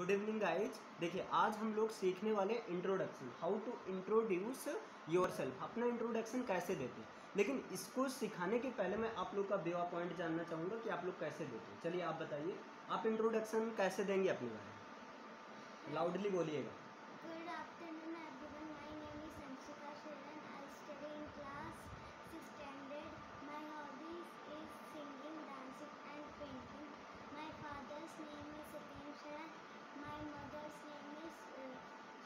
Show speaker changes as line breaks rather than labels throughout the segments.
Good evening guys. देखिए आज हम लोग सीखने वाले introduction, how to introduce yourself, अपना इंट्रोडक्शन कैसे देते हैं। लेकिन इसको सिखाने के पहले मैं आप लोग का बेवा पॉइंट जानना चाहूँगा कि आप लोग कैसे देते हैं। चलिए आप बताइए, आप इंट्रोडक्शन कैसे देंगे अपने बारे में, लाउडली बोलिएगा।
Good afternoon everyone, my name is Anshika Sharan. I study in class 6th standard. My hobbies is singing, dancing and painting. My father's name is Satyen Sharan. My mother's name is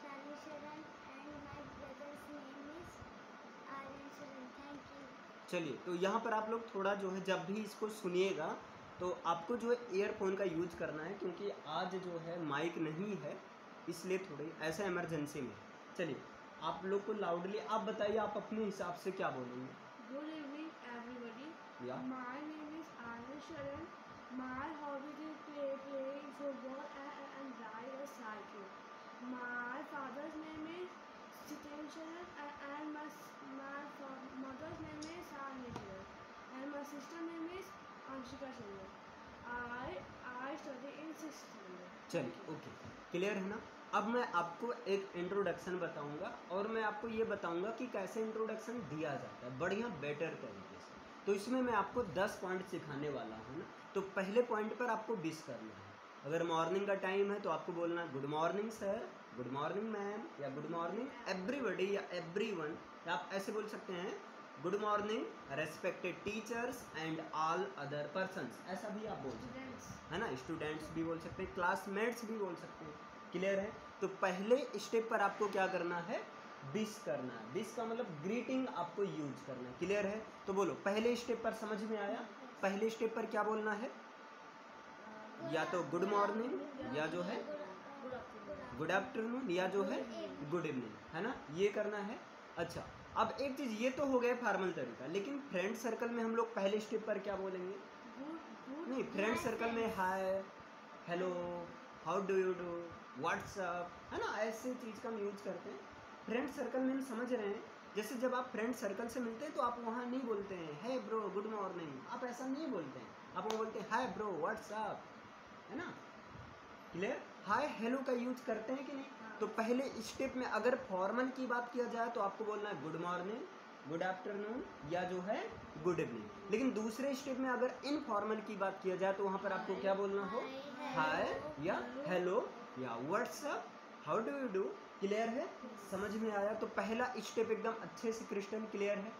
Shalini Sharan and my brother's name is Aryan Sharan. Thank you.
चलिए तो यहाँ पर आप लोग थोड़ा जो है जब भी इसको सुनिएगा तो आपको जो है ईयरफोन का यूज करना है, क्योंकि आज जो है माइक नहीं है, इसलिए थोड़ी ऐसा इमरजेंसी में। चलिए आप लोग को लाउडली आप बताइए, आप अपने हिसाब से क्या बोलेंगे।
Good evening, everybody.
Yeah.
My name is Aryan Sharan. My hobby is playing football and ride a cycle. My father's name is Satyen Sharan and my mother's name is Shalini Sharan and my sister's name is Anshika Sharan. I study in 6th standard.
चलिए okay, clear है ना। अब मैं आपको एक introduction बताऊंगा और मैं आपको ये बताऊंगा कि कैसे इंट्रोडक्शन दिया जाता है बढ़िया बेटर तरीके से। तो इसमें मैं आपको 10 पॉइंट सिखाने वाला हूँ ना। तो पहले पॉइंट पर आपको विश करना है। अगर मॉर्निंग का टाइम है तो आपको बोलना है good morning sir, good morning ma'am, या गुड मॉर्निंग एवरीबॉडी या एवरीवन, या आप ऐसे बोल सकते हैं good morning respected teachers and all other persons, ऐसा भी आप बोल सकते हैं, है ना। स्टूडेंट्स भी बोल सकते हैं, क्लासमेट्स भी बोल सकते हैं, क्लियर है। तो पहले स्टेप पर आपको क्या करना है, विश करना है। विश का मतलब ग्रीटिंग आपको यूज करना है, क्लियर है। तो बोलो पहले स्टेप पर समझ में आया। पहले स्टेप पर क्या बोलना है, या तो गुड मॉर्निंग या जो है गुड आफ्टरनून या जो है गुड इवनिंग, है ना, ये करना है। अच्छा अब एक चीज़ ये तो हो गया फॉर्मल तरीका, लेकिन फ्रेंड सर्कल में हम लोग पहले स्टेप पर क्या बोलेंगे। नहीं, फ्रेंड सर्कल में hi, hello, how do you do, what's up, है ना, ऐसे चीज़ का हम यूज करते हैं। फ्रेंड सर्कल में हम समझ रहे हैं, जैसे जब आप फ्रेंड सर्कल से मिलते हैं तो आप वहाँ नहीं बोलते हैं हे ब्रो गुड मॉर्निंग, आप ऐसा नहीं बोलते हैं, आप वो बोलते हैं हाय ब्रो व्हाट्सअप, है ना, क्लियर। हाय हेलो का यूज करते हैं कि नहीं। तो पहले स्टेप में अगर फॉर्मल की बात किया जाए तो आपको बोलना है गुड मॉर्निंग, गुड आफ्टरनून या जो है गुड इवनिंग। लेकिन दूसरे स्टेप में अगर इनफॉर्मल की बात किया जाए तो वहाँ पर आपको क्या बोलना हो, हाय या हेलो या what's up, how do you do, clear है, समझ में आया। तो पहला स्टेप एकदम अच्छे से क्रिस्टल क्लियर है।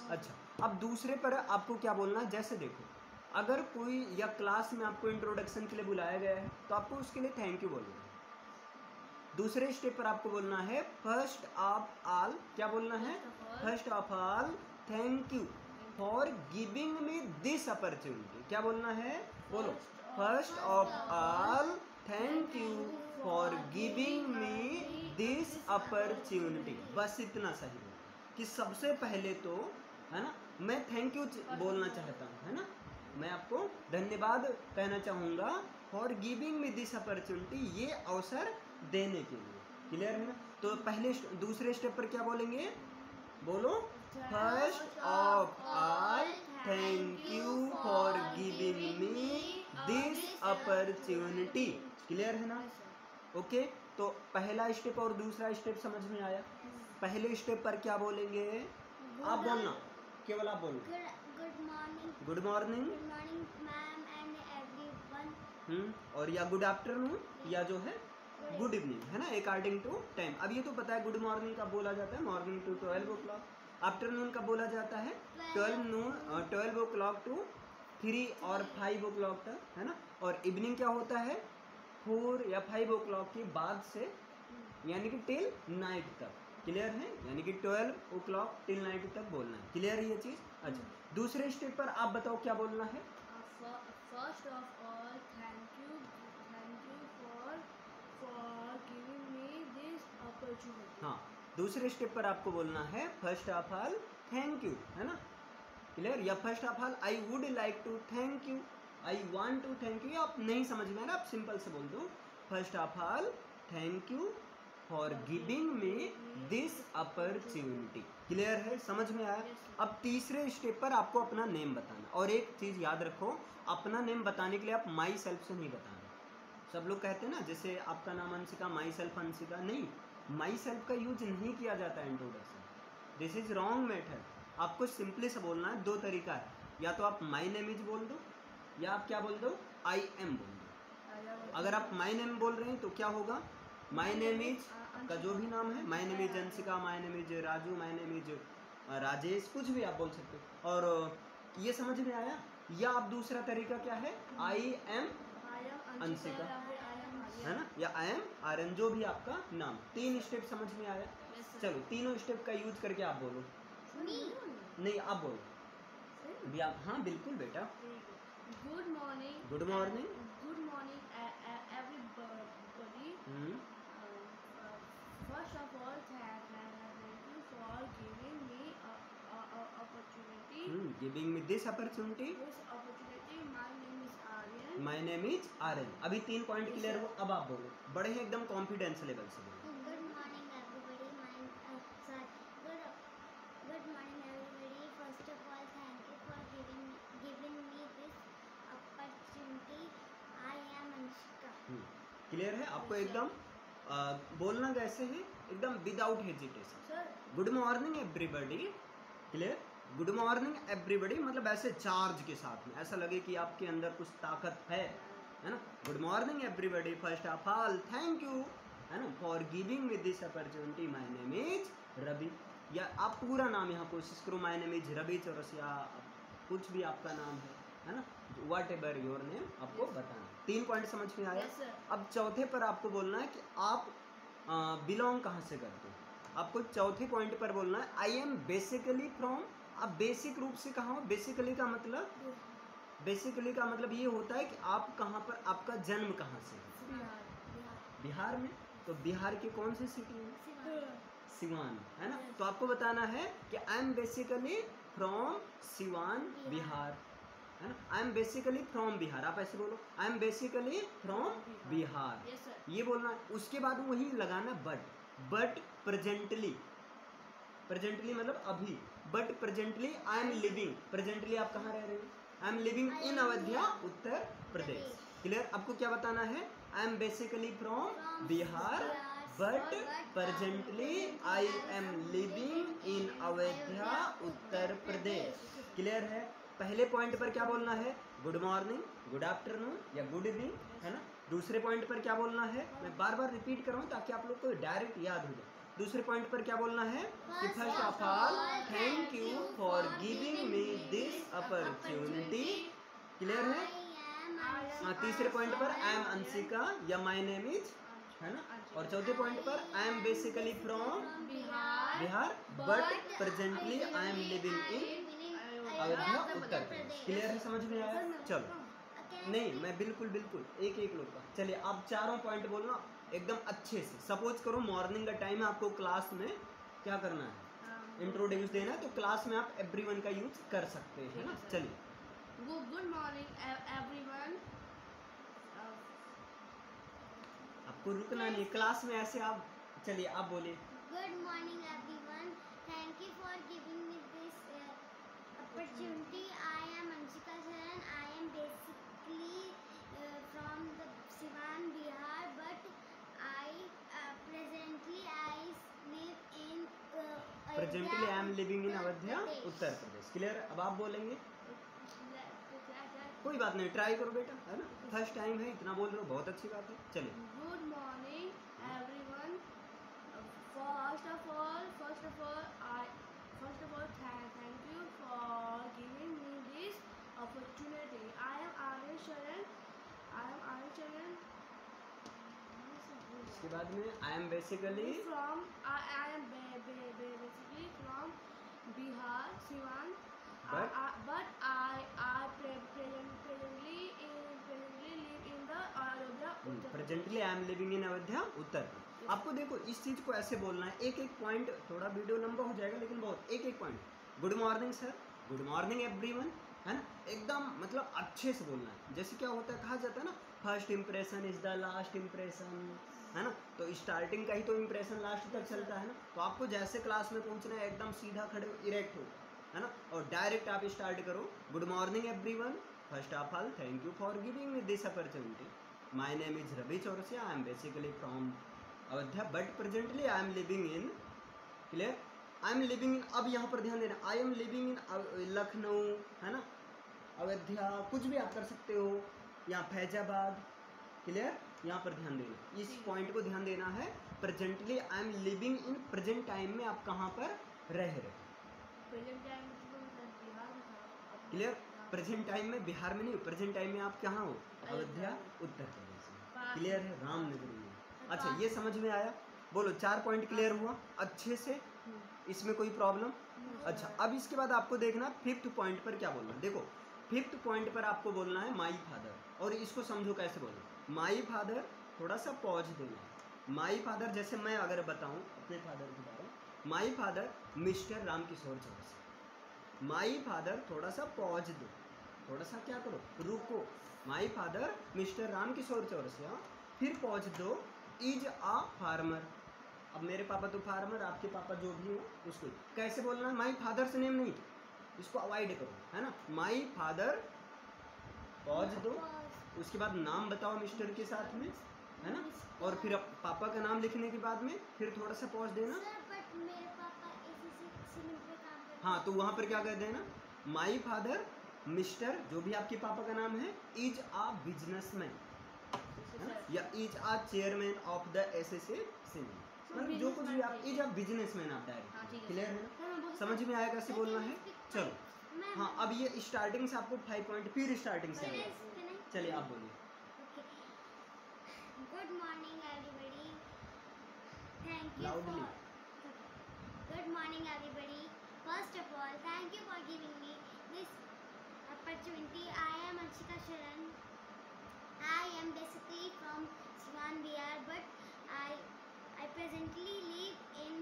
अच्छा अब दूसरे पर आपको क्या बोलना है, जैसे देखो अगर कोई या क्लास में आपको इंट्रोडक्शन के लिए बुलाया गया है तो आपको उसके लिए थैंक यू बोलना है। दूसरे स्टेप पर आपको बोलना है फर्स्ट ऑफ ऑल, क्या बोलना है, first of all thank you for giving me this opportunity, क्या बोलना है, बोलो first of all thank you for giving me this opportunity. बस इतना सही है कि सबसे पहले तो, है ना, मैं थैंक यू बोलना चाहता हूँ, है ना, मैं आपको धन्यवाद कहना चाहूँगा for giving me this opportunity, ये अवसर देने के लिए, क्लियर है ना। तो पहले दूसरे स्टेप पर क्या बोलेंगे, बोलो first of all thank you for giving me this opportunity, clear है ना। ओके तो पहला स्टेप और दूसरा स्टेप समझ में आया। पहले स्टेप पर क्या बोलेंगे, आप बोलना, केवल आप बोलना
good morning,
good morning,
good morning ma'am and everyone,
और या गुड आफ्टरनून या जो है गुड इवनिंग, है ना, अकॉर्डिंग टू टाइम। अब ये तो पता है गुड मॉर्निंग कब बोला जाता है, morning to 12 o'clock, afternoon कब बोला जाता है 12 ओ क्लॉक टू 3 और 5 ओ क्लॉक तक, है ना। और इवनिंग क्या होता है 4 या 5 ओ क्लॉक के बाद से, यानी कि टिल नाइट तक, क्लियर है, यानी कि 12 ओ क्लॉक टिल नाइट तक बोलना है, क्लियर है ये चीज़। अच्छा दूसरे स्टेप पर आप बताओ क्या बोलना है।
First of all, thank you for giving me this opportunity.
हाँ दूसरे स्टेप पर आपको बोलना है first of all thank you, है ना, क्लियर, या first of all I would like to thank you, I want to thank you, आप नहीं समझ में ना, आप सिंपल से बोल दो first of all thank you for giving me this opportunity, clear है, समझ में आया। अब तीसरे स्टेप पर आपको अपना नेम बताना, और एक चीज़ याद रखो, अपना नेम बताने के लिए आप माई सेल्फ से नहीं बताना, सब लोग कहते हैं ना, जैसे आपका नाम अंशिका, माई सेल्फ अंशिका, नहीं, माई सेल्फ का यूज नहीं किया जाता है introduction. This is wrong method. आपको सिंपली से बोलना है, दो तरीका है, या तो आप माई नेम इज बोल दो, या आप क्या बोल दो, आई एम बोल दो। अगर आप माई नेम बोल रहे हैं तो क्या होगा, माई नेम इज का जो भी नाम है, माई name is Anshika, my name is Raju, my name is Rajesh, कुछ भी आप बोल सकते हो। और ये समझ में आया। या आप दूसरा तरीका क्या है, आई एम अंशिका, है ना, या आई एम आर्यन, जो भी आपका नाम। 3 स्टेप समझ में आया। चलो तीनों स्टेप का यूज करके आप बोलो। नहीं आप बोलो भी आप। हाँ बिल्कुल बेटा।
Good morning.
Good morning.
Good morning everybody. First of all thank you for giving me opportunity.
Giving me this opportunity.
This opportunity. My name is Aryan.
My name is Aryan. अभी 3 पॉइंट क्लियर हो। अब आप बोलो, बड़े ही एकदम confidence level से बोलो।
Good morning, everybody. Good morning, everybody. First of all, thank you for giving me this opportunity. I am Anshika.
Clear है आपको एकदम। बोलना कैसे है, एकदम without hesitation.
Sir.
Good morning everybody. Clear. Good morning everybody मतलब ऐसे चार्ज के साथ में, ऐसा लगे कि आपके अंदर कुछ ताकत है ना। Good morning everybody, first of all thank you, है ना, for giving me this opportunity. My name is Ravi. या आप पूरा नाम यहाँ कोशिश करो, my name is Ravi Chaurasia, कुछ भी आपका नाम है ना, वट एवर योर नेम आपको बताना। 3 पॉइंट समझ में आया।
Yes, sir.
अब चौथे पर आपको बोलना है कि आप बिलोंग कहाँ से करते हो। आपको चौथे पॉइंट पर बोलना है आई एम बेसिकली फ्रॉम। आप बेसिक रूप से कहाँ हो, बेसिकली का मतलब ये होता है कि आप कहाँ पर, आपका जन्म कहाँ से है। बिहार में। तो बिहार की कौन सी सिटी है, सिवान, है ना। तो आपको बताना है कि आई am basically from Siwan Bihar, है ना। आई एम बेसिकली फ्रॉम बिहार, आप ऐसे बोलो, आई am basically from Bihar,
Yes, sir.
ये बोलना है। उसके बाद वही लगाना बट प्रेजेंटली मतलब अभी, but presently I am living. Presently आप कहाँ रह रहे हो, आई am living in Ayodhya Uttar Pradesh. Clear. आपको क्या बताना है, आई am basically from Bihar but presently I am living in Ayodhya Uttar Pradesh. Clear है। पहले पॉइंट पर क्या बोलना है, गुड मॉर्निंग, गुड आफ्टरनून या गुड इवनिंग, है ना। दूसरे पॉइंट पर क्या बोलना है, मैं बार बार रिपीट कर रहा हूँ ताकि आप लोग को डायरेक्ट याद हो जाए। दूसरे पॉइंट पर क्या बोलना है कि first of all thank you for giving me this opportunity. Clear है। तीसरे पॉइंट पर आई एम अंशिका या माय नेम इज, है ना। और चौथे पॉइंट पर आई am basically from Bihar but presently I am living in Ayodhya Uttar Pradesh. Clear है, समझ में आया। चलो नहीं, मैं बिल्कुल एक लोग का। चलिए आप चारों पॉइंट बोलना एकदम अच्छे से। सपोज करो मॉर्निंग का टाइम है, आपको क्लास में क्या करना है, इंट्रोड्यूस देना है, तो क्लास में आप एवरीवन का यूज कर सकते हैं ना। चलिए
गुड मॉर्निंग एवरीवन।
आपको रुकना नहीं क्लास में, ऐसे आप चलिए आप बोलिए।
Good morning, everyone. Thank you for giving me this opportunity. I am Anshika Sharan. I am basically from the Siwan, Bihar, but presently I live in
presently I am living in Ayodhya Uttar Pradesh. Clear. अब आप बोलेंगे, कोई बात नहीं, try करो बेटा, है ना, फर्स्ट टाइम है, इतना बोल रहे हो, बहुत अच्छी बात है। चलिए
good morning everyone. First of all thank you for giving me this opportunity. I am Aryan Sharan.
इसके बाद में आई am basically
From I am basically from Bihar, Siwan. But I presently live in the Ayodhya.
Presently I am living in Ayodhya Uttar Pradesh. आपको देखो इस चीज को ऐसे बोलना है, एक पॉइंट, थोड़ा वीडियो लंबा हो जाएगा लेकिन बहुत एक point. Good morning sir, good morning everyone, है ना, एकदम मतलब अच्छे से बोलना है। जैसे क्या होता है, कहा जाता है ना, first impression is the last impression, है ना। तो स्टार्टिंग का ही तो इम्प्रेशन लास्ट तक चलता है ना। तो आपको जैसे क्लास में पहुंचना है, एकदम सीधा खड़े हो, इरेक्ट हो, है ना, और डायरेक्ट आप स्टार्ट करो। Good morning everyone, first of all thank you for giving me this opportunity. My name is Ravi Chaurasia, I am basically from Ayodhya, but presently I am living in, clear, I am living in, अब यहाँ पर ध्यान देना, I am living in Lucknow, है ना, अयोध्या, कुछ भी आप कर सकते हो, यहाँ फैजाबाद, क्लियर, यहाँ पर ध्यान देना, इस पॉइंट को ध्यान देना है। Presently I am living in, present time में आप कहाँ पर रह रहे, क्लियर, प्रेजेंट टाइम में बिहार में नहीं, प्रेजेंट टाइम में आप कहाँ हो, अयोध्या उत्तर प्रदेश में, क्लियर है, रामनगरी में। अच्छा ये समझ में आया, बोलो 4 पॉइंट क्लियर हुआ अच्छे से, इसमें कोई प्रॉब्लम? अच्छा अब इसके बाद आपको देखना 5th पॉइंट पर क्या बोलना, देखो 5th पॉइंट पर आपको बोलना है माई फादर, और इसको समझो कैसे बोलना, माई फादर, थोड़ा सा पॉज देना, माई फादर, जैसे मैं अगर बताऊं अपने फादर के बारे में, my father Mr Ramkishor Chaurasia, my father, थोड़ा सा पॉज दो, थोड़ा सा क्या करो, रुको, my father Mr Ramkishor Chaurasia, फिर पॉज दो, इज आ फार्मर, अब मेरे पापा तो फार्मर, आपके पापा जो भी हो उसको कैसे बोलना है, माई फादर्स नेम नहीं, इसको अवॉइड करो, है ना, माई फादर, पॉज दो, उसके बाद नाम बताओ मिस्टर के साथ में, है ना, और फिर पापा का नाम लिखने के बाद में फिर थोड़ा सा पॉज देना,
बट मेरे पापा सीमेंट पे काम करते हैं।
हाँ तो वहाँ पर क्या कर देना, माई फादर मिस्टर, जो भी आपके पापा का नाम है, इज आ बिजनेसमैन, या is a chairman of the SSA cement, मतलब जो कुछ भी आप, इज आ बिजनेसमैन आप डायरेक्ट, क्लियर है ना, समझ में आया कैसे बोलना है। चलो हाँ अब ये स्टार्टिंग से आपको 5 पॉइंट फिर स्टार्टिंग से आएगा, चलिए आप बोलिए।
Good morning everybody, thank you
Loudly.
Good morning everybody, first of all thank you for giving me this opportunity. I am Anshika Sharan. I am basically from Siwan Bihar, but I presently live in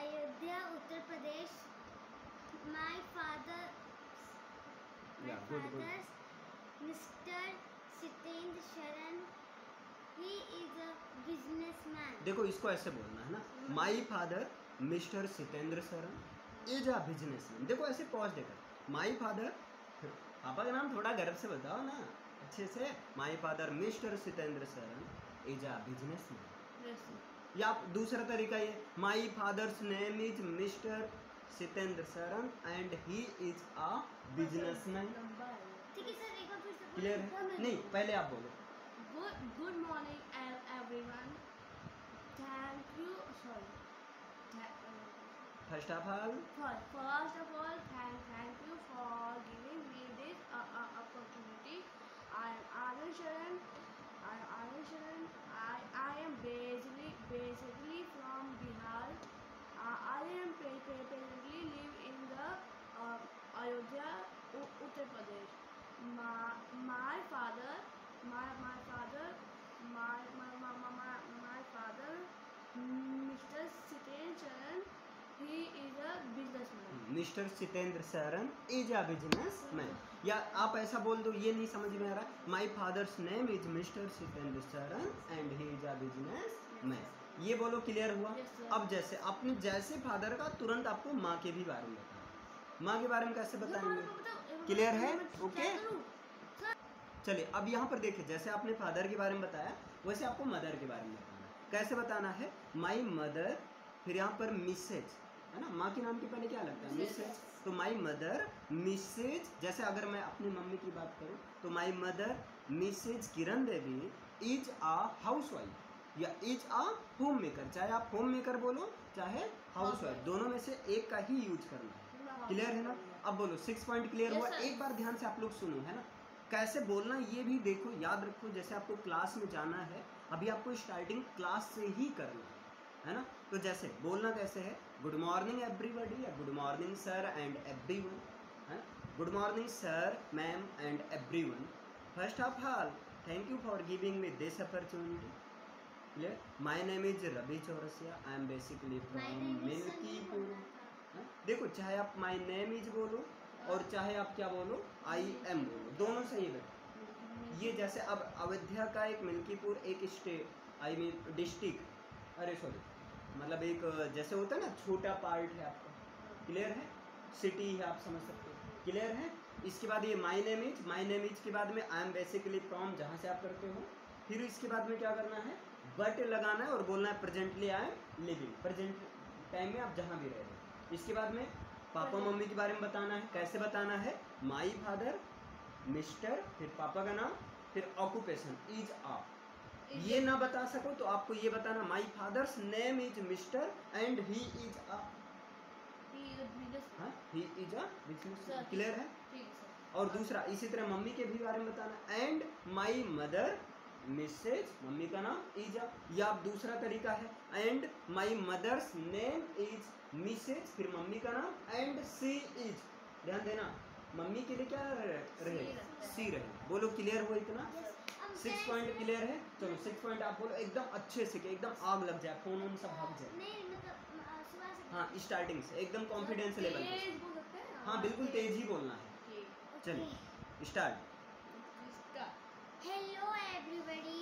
Ayodhya, Uttar Pradesh. My father,
Good.
Mr. Sitendra Sharan, he is a businessman.
देखो इसको ऐसे बोलना है ना, माई father mister Sitendra Sharan is a businessman, देखो ऐसे pause देकर, my father, पापा का नाम थोड़ा गर्व से बताओ ना अच्छे से, माई father mister Sitendra Sharan is a businessman, या आप दूसरा तरीका ये, my father's name is mister Sitendra Sharan and he is a businessman,
ठीक है सर, एक बार फिर से
क्लियर है? नहीं पहले आप बोलो।
Good morning everyone. Thank you. Sorry.
First of all
First of all, thank you for giving me this opportunity. I am Anand Sharan. I am basically from Bihar. I am presently live in the Ayodhya, Uttar Pradesh. My father, Mr. Siten Charan, he is a businessman.
Mister Sitendra Sharan is a businessman, या आप ऐसा बोल दो, ये नहीं समझ में आ रहा, my father's name is mister Sitendra Sharan and he is a businessman, ये बोलो, क्लियर हुआ?
Yes, sir.
अब जैसे अपने जैसे फादर का तुरंत आपको माँ के भी बारे में बताना, माँ के बारे में कैसे बताएंगे, क्लियर है? ओके चलिए अब यहाँ पर देखिए, जैसे आपने फादर के बारे में बताया वैसे आपको मदर के बारे में बताना है, कैसे बताना है, माई मदर, फिर यहाँ पर मिसेज, है ना, माँ के नाम के पहले क्या लगता है, मिसेज, तो माई मदर मिसेज, जैसे अगर मैं अपनी मम्मी की बात करूँ तो my mother Mrs Kiran Devi is a housewife या इज आ होम मेकर, चाहे आप होम मेकर बोलो चाहे हाउस वाइफ, दोनों में से एक का ही यूज करना है, क्लियर है ना। अब बोलो 6 पॉइंट क्लियर हुआ, एक बार ध्यान से आप लोग सुनो, है ना, कैसे बोलना ये भी देखो, याद रखो, जैसे आपको क्लास में जाना है, अभी आपको स्टार्टिंग क्लास से ही करना है ना, तो जैसे बोलना कैसे है, गुड मॉर्निंग एवरीबॉडी, या good morning sir and everyone, है, good morning sir ma'am and everyone, first of all thank you for giving me this opportunity, clear, my name is Ravi Chaurasia, I am basically from Milkipur, देखो चाहे आप my name is बोलो और चाहे आप क्या बोलो आई एम बोलो, दोनों सही है। ये जैसे अब अयोध्या का एक मिल्कीपुर एक स्टेट, आई मीन डिस्ट्रिक्ट, अरे सॉरी, मतलब एक जैसे होता है ना छोटा पार्ट है आपका, क्लियर है, सिटी है, आप समझ सकते हो, क्लियर है। इसके बाद ये माई नेम इज के बाद में आई एम बेसिकली फ्रॉम, जहाँ से आप करते हो। फिर इसके बाद में क्या करना है, बट लगाना है और बोलना है presently I am living, present time में आप जहाँ भी रह रहे हो। इसके बाद में पापा मम्मी के बारे में बताना है। कैसे बताना है, माई फादर, मिस्टर, फिर पापा का नाम, फिर ऑक्यूपेशन इज आ। ये ना बता सको तो आपको ये बताना माई father's name is mister and he is a, he is a business. Clear है। और दूसरा इसी तरह मम्मी के भी बारे में बताना, एंड माई मदर मिसेज, मम्मी का नाम इज अ, या आप दूसरा तरीका है and my mother's name is Mrs, फिर मम्मी का नाम एंड सी इज। ध्यान देना मम्मी के लिए क्या रहे, सी रहे। बोलो क्लियर हो इतना, 6 पॉइंट क्लियर है। चलो 6 पॉइंट आप बोलो एकदम अच्छे से, कि एकदम आग लग जाए, फोन उन सब भाग जाए।
नहीं मतलब सुबह से
हाँ स्टार्टिंग से एकदम कॉन्फिडेंस लेवल पे। हाँ बिल्कुल तेज ही बोलना है। चलिए स्टार्ट।
हेलो एवरीबॉडी,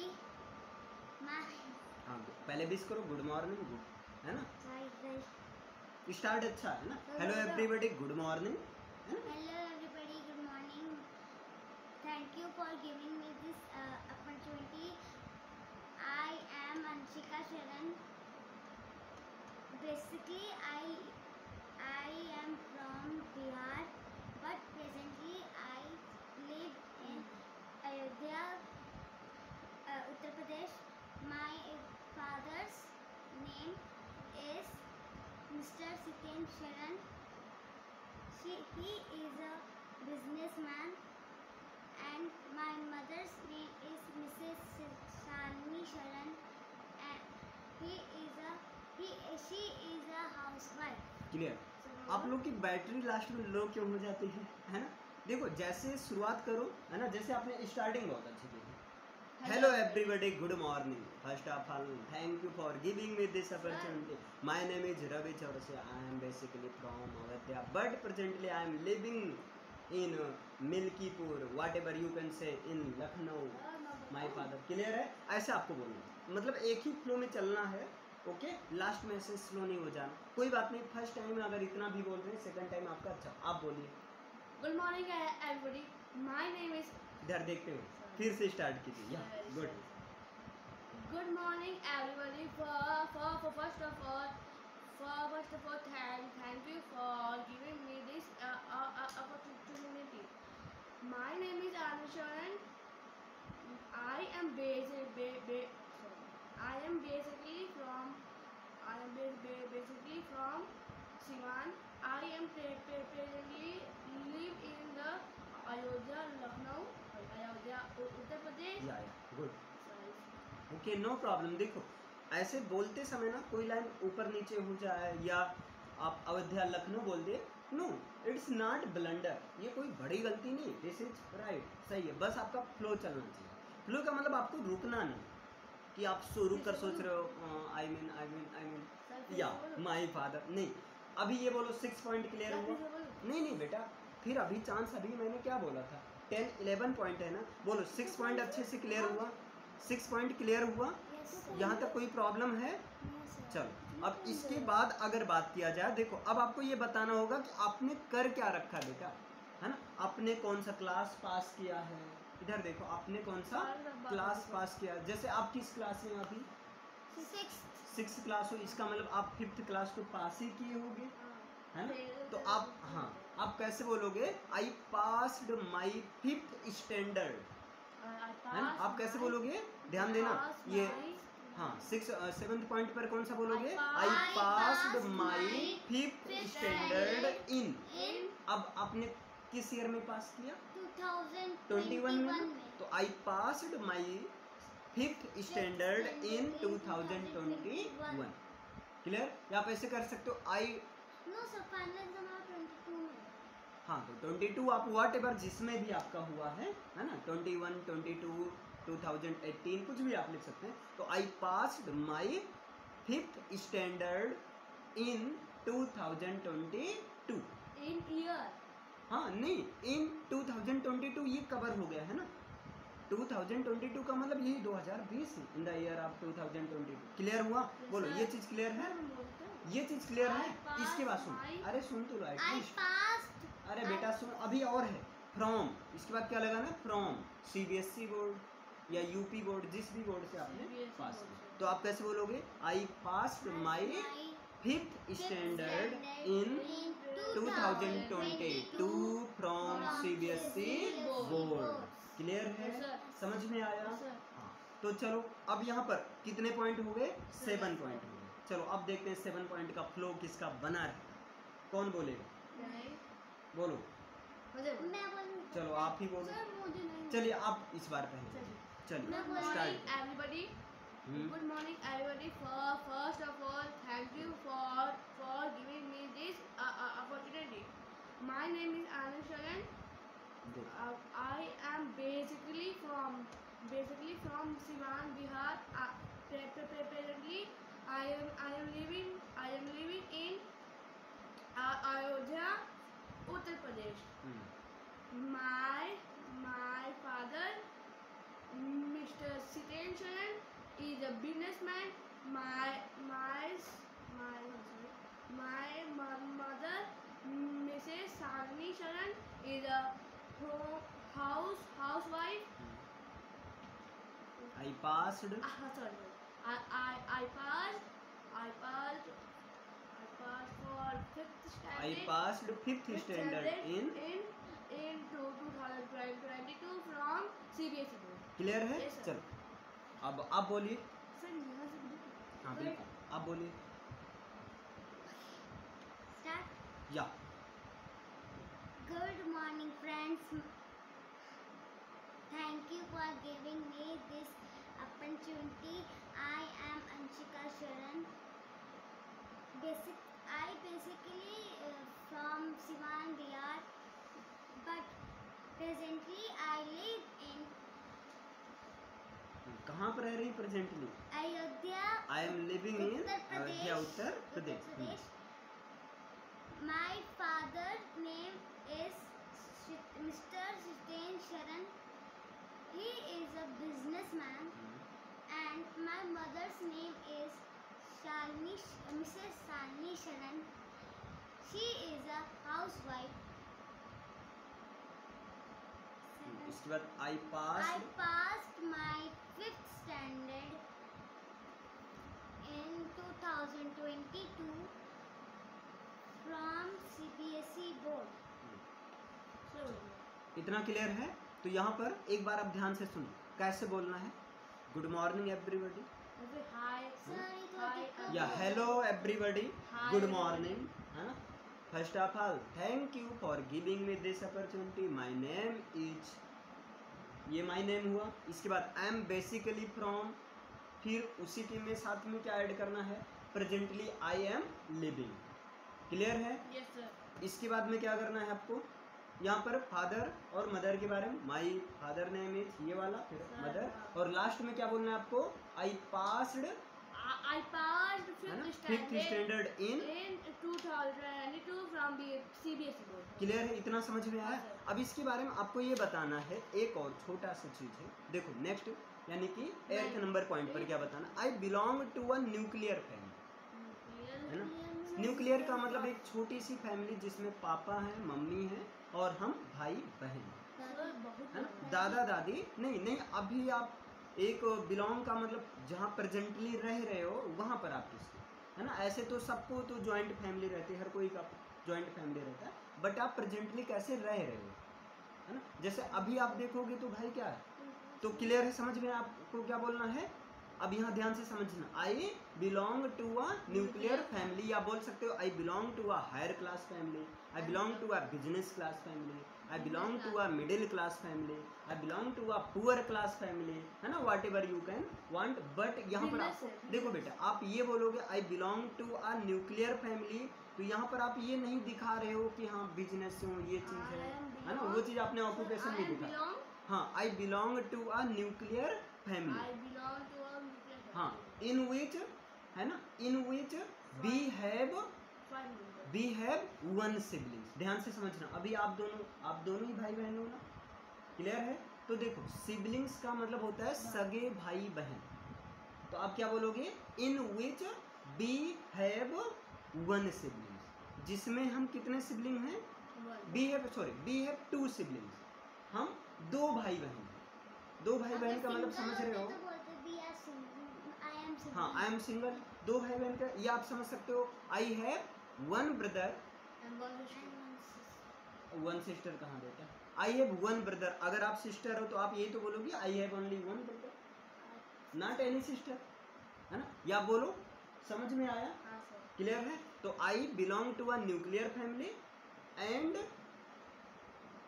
हाँ पहले विश करो, गुड मॉर्निंग, गुड है ना, स्टार्ट अच्छा है ना। Hello everybody, good morning.
Hello everybody, good morning. Thank you for giving me this opportunity. I am Anshika शरण। Basically, I am from Bihar, but presently I live in Ayodhya, Uttar Pradesh. My father's name is Mr. Siten Sharan. He is a businessman, and my mother's name is Mrs. Shalini Sharan, and she is a housewife.
Clear. आप लोग की battery last में लो क्यों हो जाती है ना। देखो जैसे शुरुआत करो है ना, जैसे आपने स्टार्टिंग बहुत अच्छी की। Hello everybody, good morning. First of all thank you for giving me this opportunity. My name is Ravi Chaurasia. I am basically from Ayodhya, but presently I am living in Milkipur, whatever you can say, in Lucknow. My father. Clear है। ऐसे आपको बोलना है, मतलब एक ही flow में चलना है। ओके लास्ट में ऐसे स्लो नहीं हो जाना। कोई बात नहीं, फर्स्ट टाइम अगर इतना भी बोल रहे हैं, सेकंड टाइम आपका अच्छा। आप बोलिए।
Good morning everybody, my name is,
इधर देखते हो, फिर से स्टार्ट कीजिए। या good.
Good morning, everybody. For first of all, thank you for giving me this opportunity. My name is Anusharan. I am basically from Siwan. I am presently live in the Ayodhya, Lucknow, Ayodhya, Uttar Pradesh.
या good. Okay no problem. देखो ऐसे बोलते समय ना कोई line ऊपर नीचे हो जाए, या आप अयोध्या लखनऊ बोल दे, नो इट्स नॉट ब्लंडर, ये कोई बड़ी गलती नहीं। दिस इज राइट, सही है। बस आपका फ्लो चलना चाहिए। फ्लो का मतलब आपको रुकना नहीं, कि आप रुक कर सोच रहे हो आई मीन या माई फादर, नहीं। अभी ये बोलो 6 पॉइंट क्लियर हुआ। नहीं बेटा, फिर अभी चांस, अभी मैंने क्या बोला था 10-11 पॉइंट है ना। बोलो 6 पॉइंट अच्छे से क्लियर हुआ। 6 पॉइंट क्लियर हुआ। यहाँ तक कोई प्रॉब्लम है? चलो अब इसके बाद अगर बात किया जाए, देखो अब आपको ये बताना होगा कि आपने कर क्या रखा है बेटा, है ना। आपने कौन सा क्लास पास किया है, इधर देखो आपने कौन सा क्लास पास किया। जैसे आप किस क्लास में अभी? 6th क्लास हो, इसका मतलब आप 5th क्लास को पास ही किए होगे, है ना। तो आप, हाँ आप कैसे बोलोगे, आई पास्ड माई 5th स्टैंडर्ड, है ना। आप कैसे बोलोगे, ध्यान देना। ये हाँ 7th पॉइंट पर कौन सा बोलोगे, आई passed my 5th standard in. अब आपने किस ईयर में पास किया? 2021 में। तो आई passed my 5th standard in 2021। Clear. या आप ऐसे कर सकते हो, I
know sir, final exam 22 में।
हाँ तो 22 आप व्हाट एवर जिसमें भी आपका हुआ है ना, 21, 22, 2018 कुछ भी आप लिख सकते हैं। तो आई passed my 5th standard in 2022।
In year,
हाँ नहीं, इन 2022 ये कवर हो गया है ना। 2022 का मतलब यही 2020 in the year of 2022। Clear हुआ? बोलो ये चीज क्लियर है, ये चीज क्लियर है। इसके बाद सुन, अरे सुन तो राइट। अरे बेटा सुन, अभी और है, फ्रॉम, इसके बाद क्या लगाना है, फ्रॉम सीबीएसई बोर्ड या यूपी बोर्ड, जिस भी बोर्ड से आपने
CBSE
पास
बोर्ड
किया।
से।
तो आप कैसे बोलोगे, आई passed my 5th standard in 2022 from CBSE board. Clear है,
Yes, sir.
समझ में आया?
Yes, sir.
हाँ, तो चलो अब यहाँ पर कितने पॉइंट हो गए, 7 पॉइंट हो गए। चलो अब देखते हैं 7 पॉइंट का फ्लो किसका बना रहेगा, कौन बोलेगा,
नहीं
बोलो,
मुझे बोलो।
मैं बोलूँ?
चलो आप ही बोलो,
सर मुझे नहीं।
चलिए आप इस बार पहले
चलिए।
चलिए
Good morning,
start.
everybody. Good morning, everybody. First of all, thank you for giving me this opportunity. My name is Anand Sharan. I am basically from Siwan, Bihar. Presently, I am living in Ayodhya, Uttar Pradesh. My father, Mr. Siten Sharan, is a businessman. My mother, Mrs. Sagni Sharan, is a housewife.
I passed,
Sorry. I passed for 5th standard.
I passed 5th standard in,
in 2022 from CBSE board.
Clear है?
Yes, sir.
चलो अब आप बोलिए,
Sir, यहाँ से बोलिए।
हाँ बिल्कुल आप बोलिए,
Start.
या
Good morning, friends. Thank you for giving me this opportunity. I am Anshika Sharan. I basically from Siwan, Bihar, but presently I live in
कहाँ पर रह रही presently,
Ayodhya,
I am living in
Uttar Pradesh.
Ayodhya Uttar Pradesh.
My father's name is Mr. Siten Sharan. He is a businessman, and my mother's name is Mrs. Shalini Sharan. She is a housewife.
इसके बाद आई
I
passed,
passed my 5th standard in 2022 from CBSE board.
Sir,
इतना clear है? तो यहाँ पर एक बार आप ध्यान से सुनो कैसे बोलना है, good morning everybody,
okay, hi.
Sorry,
Hi.
या hello everybody,
Hi,
good
everybody.
Morning, है ना? First of all thank you for giving me this opportunity, my name is, ये माय नेम हुआ। इसके बाद आई एम बेसिकली फ्रॉम, फिर उसी के में साथ में क्या ऐड करना है, presently I am living. Clear है?
Yes, sir.
इसके बाद में क्या करना है आपको, यहाँ पर फादर और मदर के बारे में, माई फादर नेम इज ये वाला, फिर
Sir,
मदर,
हाँ।
और लास्ट में क्या बोलना है आपको, आई पास्ड,
I passed
है ना,
5th
5th standard in.
in 2022 from the CBSE board.
Clear है? इतना समझ में आया?
हाँ, सर।
अब इसके बारे में आपको ये बताना है, एक और छोटा सा चीज है, देखो नेक्स्ट, यानी कि 8th नंबर पॉइंट पर क्या बताना, I belong to a nuclear family, है ना? न्यूक्लियर का मतलब एक छोटी सी फैमिली जिसमें पापा हैं, मम्मी हैं और हम भाई बहन हैं,
Sir, बहुत
है ना?
बड़ा।
दादा दादी नहीं, अभी आप एक बिलोंग का मतलब जहाँ प्रेजेंटली रह रहे हो वहाँ पर आप किसको, है ना? ऐसे तो सबको तो जॉइंट फैमिली रहती है, हर कोई का जॉइंट फैमिली रहता है, बट आप प्रेजेंटली कैसे रह रहे हो, है ना? जैसे अभी आप देखोगे तो भाई क्या है, तो क्लियर है, समझ में आपको क्या बोलना है? अब यहाँ ध्यान से समझना, I belong to a nuclear family, या बोल सकते हो I belong to a higher class family, I belong to a business class family, I belong to a middle class family, I belong to a poor class family, है ना? Whatever you can want, but यहाँ पर
Business
आपको
है,
देखो बेटा, आप ये बोलोगे I belong to a nuclear family, तो यहाँ पर आप ये नहीं दिखा रहे हो कि हाँ बिजनेस से हूँ, ये चीज़ है ना? वो चीज़ आपने ऑक्यूपेशन नहीं दिखा। हाँ, I belong to a nuclear family,
I belong to a nuclear family.
हाँ, इन विच, है ना, in which we have
5 members.
We have one siblings. ध्यान से समझना, अभी आप दोनों ही भाई बहन हो ना, क्लियर है? तो देखो सिबलिंग्स का मतलब होता है सगे भाई बहन, तो आप क्या बोलोगे, in which we have one siblings, जिसमें हम कितने सिबलिंग हैं, वी हैव 2 सिबलिंग्स, हम 2 भाई बहन हैं। 2 भाई बहन का मतलब समझ रहे हो?
तो बोलते we are single, I am single।
हाँ, आई एम सिंगल, 2 भाई बहन का ये आप समझ सकते हो। आई have 1 brother,
And one sister।
1 sister कहाँ देता है? आई हैव 1 ब्रदर। अगर आप सिस्टर हो तो आप यही तो बोलोगे I have only 1 brother, not any sister, है ना? या बोलो, समझ में आया?
हाँ सर।
क्लियर है? तो I belong to a nuclear family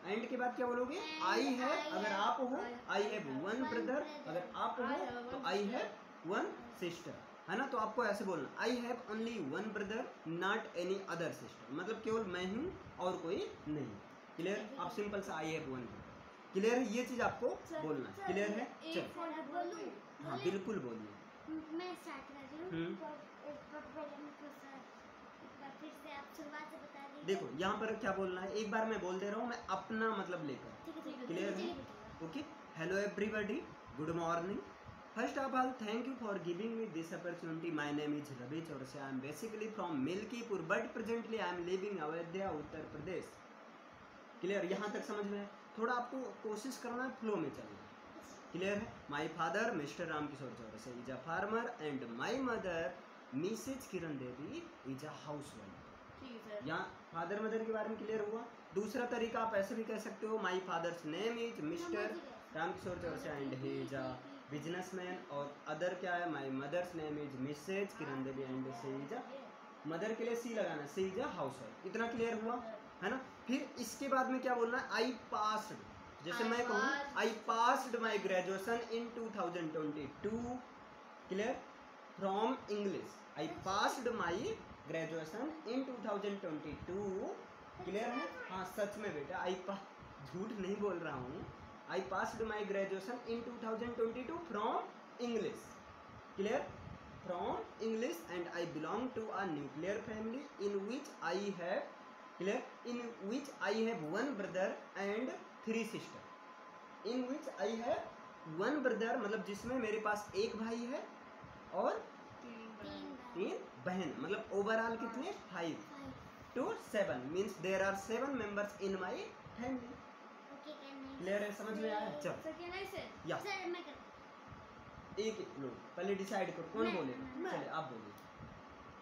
and के बाद क्या बोलोगे?
And
आई हैव,
I
अगर
have-
आप हो
I
I
have
have
one
1 brother,
brother।
अगर आप
I
हो
have one
तो आई
sister।
हैव 1 सिस्टर, है ना? तो आपको ऐसे बोलना I have only 1 brother not any other sister, मतलब केवल मैं हूँ और कोई नहीं। क्लियर? आप सिंपल सा आई हैव 1 ब्रदर। क्लियर है? ये चीज आपको बोलना है। क्लियर है?
एक
चलो,
फॉर
सर, बोलूं?
हाँ
बोले?
बिल्कुल बोलिए।
मैं स्टार्ट कर रही हूँ।
हम्म।
पहले मुझको सर एक बार फिर से आप शुरुआत से बता दीजिए।
देखो यहाँ पर क्या बोलना है, एक बार मैं बोल दे रहा हूँ, मैं अपना मतलब लेकर।
ठीक है,
Clear है?
चलिए बताइए।
Okay, hello everybody, good morning. First of all, thank you for giving me this opportunity. My name is Ravi Chaursia. I am basically from Milkipur, but presently I am living Ayodhya, Uttar Pradesh. Clear? यहाँ तक समझ में है? थोड़ा आपको कोशिश करना है फ्लो में चलना। क्लियर है? My father Mr Ramkishor Chaurasia is a farmer and my mother Mrs Kiran Devi is a housewife.
ठीक है सर।
यहाँ फादर मदर के बारे में क्लियर हुआ। दूसरा तरीका आप ऐसे भी कह सकते हो, my father's name is Mr Ramkishor Chaurasia and he is a businessman, और अदर क्या है, my mother's name is Mrs Kiran Devi and she is a, mother के लिए सी लगाना, she is a housewife. इतना क्लियर हुआ, है ना? फिर इसके बाद में क्या बोलना है, आई पास्ड, जैसे मैं कहूँ आई passed my graduation in 2022, clear, from English. I passed my graduation in 2022, clear है? हाँ सच में बेटा, आई पास, झूठ नहीं बोल रहा हूँ। I passed my graduation in 2022 from English, clear, from English, and I belong to a nuclear family in which I have, clear, in which I have 1 brother and 3 sister. In which I have 1 brother मतलब जिसमें मेरे पास एक भाई है और 3 बहन, मतलब overall कितने? 5 to 7 means there are 7 members in my family.
Okay, can I?
Clear है? समझ में आया? चल
सर कैन आई से?
या
सर मैं कर
एक लोग पहले डिसाइड करो कौन
मैं-
बोलेगा।
मैं-
चलिए आप बोलिए,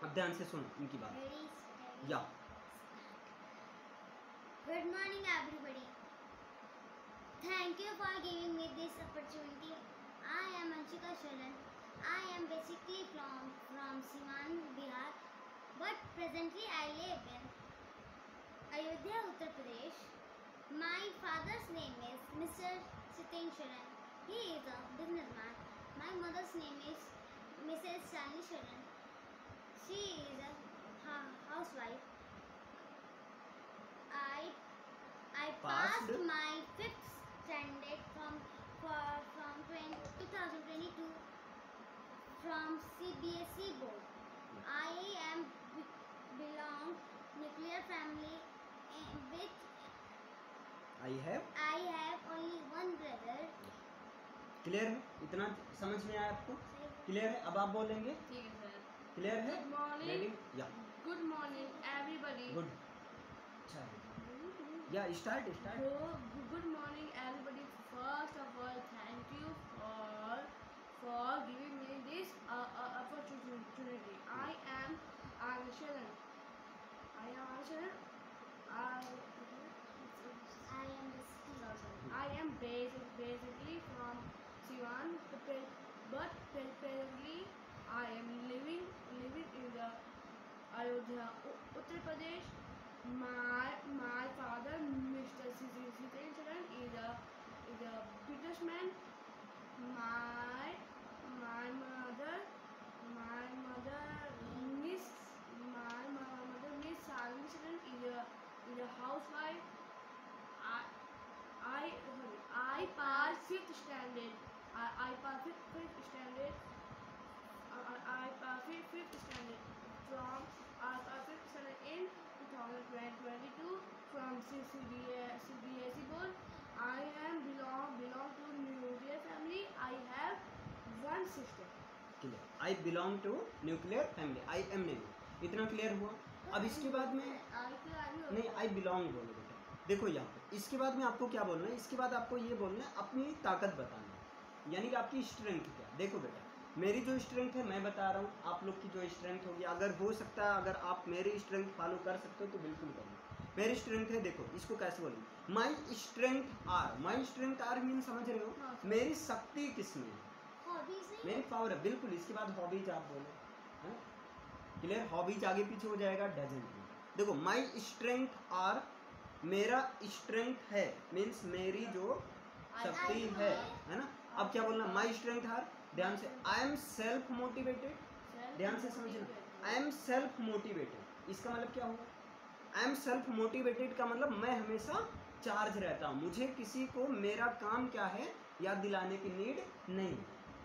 अब ध्यान से सुनो इनकी बात।
रेडी
या
good morning everybody, thank you for giving me this opportunity. I am Anshika Sharan. I am basically from Siwan Bihar, but presently I live in Ayodhya, Uttar Pradesh. My father's name is mister Siten Sharan, he is a businessman. My mother's name is missus Shalini Sharan, she is a housewife. I passed
Passed?
my 5th standard from 2022 from CBSE board. I am belong nuclear family which
I have,
I have only one brother।
Clear है? इतना समझ में आया आपको? Clear है? अब आप बोलेंगे।
ठीक है सर।
क्लियर है?
Good morning.
रेडी? या
गुड मॉर्निंग एवरीबॉडी।
गुड, अच्छा या start start.
Good morning everybody. First of all, thank you for giving me this opportunity. I am Anisharan. I am basically from Siwan, but presently I am living in the Ayodhya, Uttar Pradesh. My father, Mr. Sitan Charan, is a businessman. My mother, Miss Salini Charan, is a housewife. I passed 5th standard. I passed 5th standard. I passed 5th standard from I passed 5th standard in 2022 from CBSE board. I am belong to nuclear family. I have 1 sister.
Clear, I belong to nuclear family, I am नहीं, इतना clear हुआ? अब इसके बाद में नहीं, I belong बोलो बेटा। देखो यहाँ पे इसके बाद में आपको क्या बोलना है, इसके बाद आपको ये बोलना है अपनी ताकत बताना है, यानी कि आपकी स्ट्रेंथ क्या है। देखो बेटा, मेरी जो स्ट्रेंथ है मैं बता रहा हूँ, आप लोग की जो स्ट्रेंथ होगी, अगर हो सकता है अगर आप मेरी स्ट्रेंथ फॉलो कर सकते हो तो बिल्कुल करो। मेरी स्ट्रेंथ है, देखो इसको कैसे बोलूँ, my strength are. My strength are mean समझ रहे हो, मेरी शक्ति किसमें है, मेरी पावर है, बिल्कुल। इसके बाद हॉबीज आप बोलो, है क्लियर। हॉबीज आगे पीछे हो जाएगा, डजंट। देखो माई स्ट्रेंथ आर, मेरा स्ट्रेंथ है मीन्स मेरी जो शक्ति है ना। अब क्या बोलना, माई स्ट्रेंथ आर, ध्यान से, आई एम सेल्फ मोटिवेटेड, ध्यान से समझना, आई एम सेल्फ मोटिवेटेड, इसका मतलब क्या होगा, आई एम सेल्फ मोटिवेटेड का मतलब मैं हमेशा चार्ज रहता हूँ, मुझे किसी को मेरा काम क्या है याद दिलाने की नीड नहीं।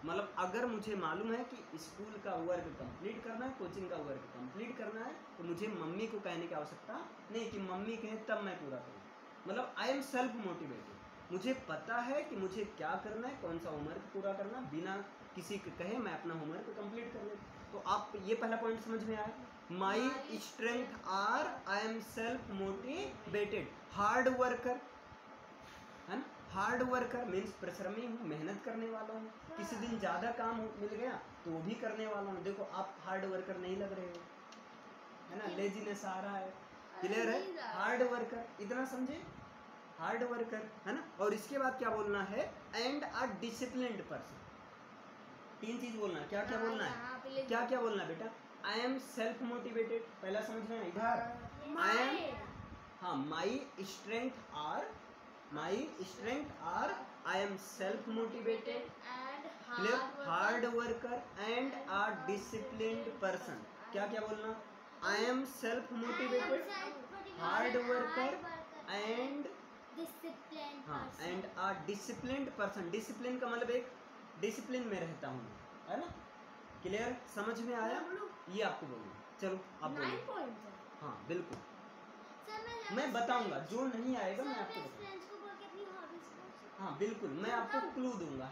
मतलब अगर मुझे मालूम है कि स्कूल का वर्क कंप्लीट करना है, कोचिंग का वर्क कंप्लीट करना है, तो मुझे मम्मी को कहने की आवश्यकता नहीं कि मम्मी कहे तब मैं पूरा करूँ। मतलब आई एम सेल्फ मोटिवेटेड, मुझे पता है कि मुझे क्या करना है, कौन सा होमवर्क पूरा करना, बिना किसी के कहे मैं अपना होमवर्क कंप्लीट कर लेता। तो आप ये पहला पॉइंट समझ में आया, my strength are, I am self motivated, hard worker, है ना। हार्ड वर्कर मीन्स परिश्रमी हूँ, मेहनत करने वाला हूँ, किसी दिन ज़्यादा काम मिल गया तो वो भी करने वाला हूँ। देखो आप हार्ड वर्कर नहीं लग रहे हो, है ना, लेजीनेस आ रहा है, क्लियर है, हार्ड वर्कर, इतना समझे, हार्ड वर्कर, है ना। और इसके बाद क्या बोलना है, एंड अ डिसिप्लिन्ड पर्सन। तीन चीज बोलना है, क्या क्या बोलना है, क्या क्या बोलना है बेटा, आई एम सेल्फ मोटिवेटेड, पहला समझना है इधर, आई एम, हाँ, my strength are, my strength are, I am self motivated, clear, hard worker and a disciplined person. क्या क्या बोलना, I am self motivated, hard worker and
discipline,
हाँ, and a disciplined person. Discipline का मतलब एक discipline में रहता हूँ, है ना, क्लियर, समझ में आया, ये आपको बोलूँ। चलो आप बोलो, हाँ बिल्कुल, मैं बताऊंगा, जो नहीं आएगा मैं आपको बताऊंगा, हाँ बिल्कुल, मैं आपको क्लू दूंगा।